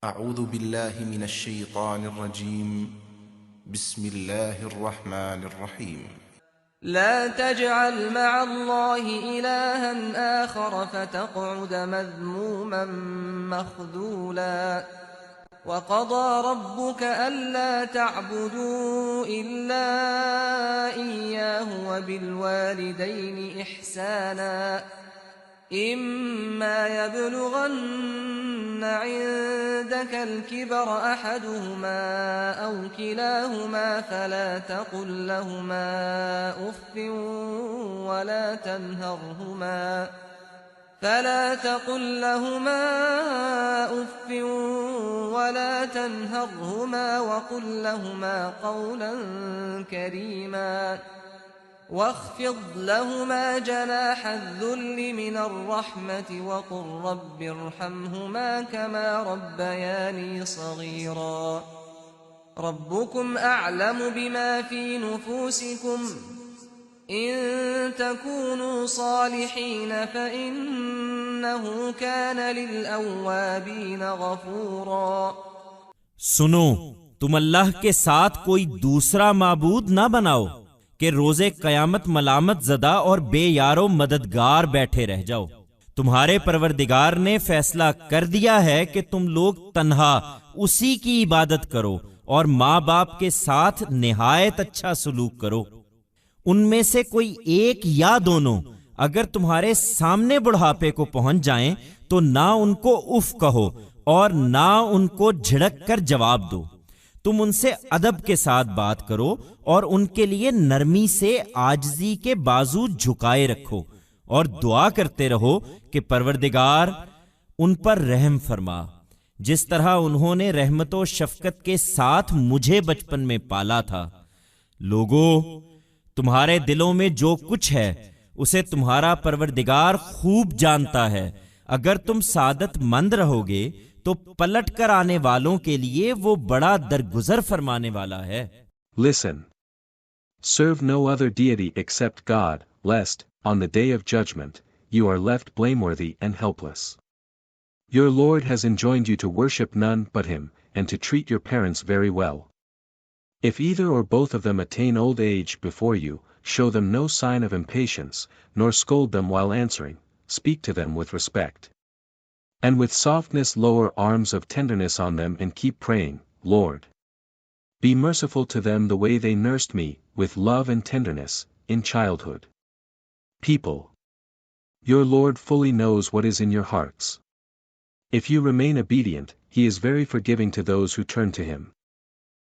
أعوذ بالله من الشيطان الرجيم. بسم الله الرحمن الرحيم. لا تجعل مع الله إلها آخر فتقعد مذموما مخذولا وقضى ربك ألا تعبدوا إلا إياه وبالوالدين إحسانا إما يبلغن عندك الكبر أحدهما أو كلاهما فلا تقل لهما أف ولا تنهرهما وقل لهما قولا كريما واخفض لهما جناح الذل من الرحمة وقل رب ارحمهما كما ربياني صغيرا ربكم أعلم بما في نفوسكم إن تكونوا صالحين فإنه كان للأوابين غفورا سنو، تم اللہ کے ساتھ کوئی دوسرا معبود نہ بناؤ کہ روز قیامت ملامت زدہ اور بے یارو مددگار بیٹھے رہ جاؤ۔ تمہارے پروردگار نے فیصلہ کر دیا ہے کہ تم لوگ تنہا اسی کی عبادت کرو اور ماں باپ کے ساتھ نہایت اچھا سلوک کرو۔ ان میں سے کوئی ایک یا دونوں اگر تمہارے سامنے بڑھاپے کو پہنچ جائیں تو نہ ان کو اف کہو اور نہ ان کو جھڑک کر جواب دو۔ تم ان سے ادب کے ساتھ بات کرو اور ان کے لیے نرمی سے عاجزی کے بازو جھکائے رکھو اور دعا کرتے رہو کہ پروردگار ان پر رحم فرما، جس طرح انہوں نے رحمت و شفقت کے ساتھ مجھے بچپن میں پالا تھا۔ لوگو، تمہارے دلوں میں جو کچھ ہے اسے تمہارا پروردگار خوب جانتا ہے۔ اگر تم سعادت مند رہو گے تو پلٹ کر آنے والوں کے لیے وہ بڑا درگزر فرمانے والا ہے۔ Listen. Serve no other deity except God, lest, on the day of judgment, you are left blameworthy and helpless. Your Lord has enjoined you to worship none but Him, and to treat your parents very well. If either or both of them attain old age before you, show them no sign of impatience, nor scold them while answering, speak to them with respect. And with softness lower arms of tenderness on them and keep praying, Lord, be merciful to them the way they nursed me, with love and tenderness, in childhood. People, your Lord fully knows what is in your hearts. If you remain obedient, He is very forgiving to those who turn to Him.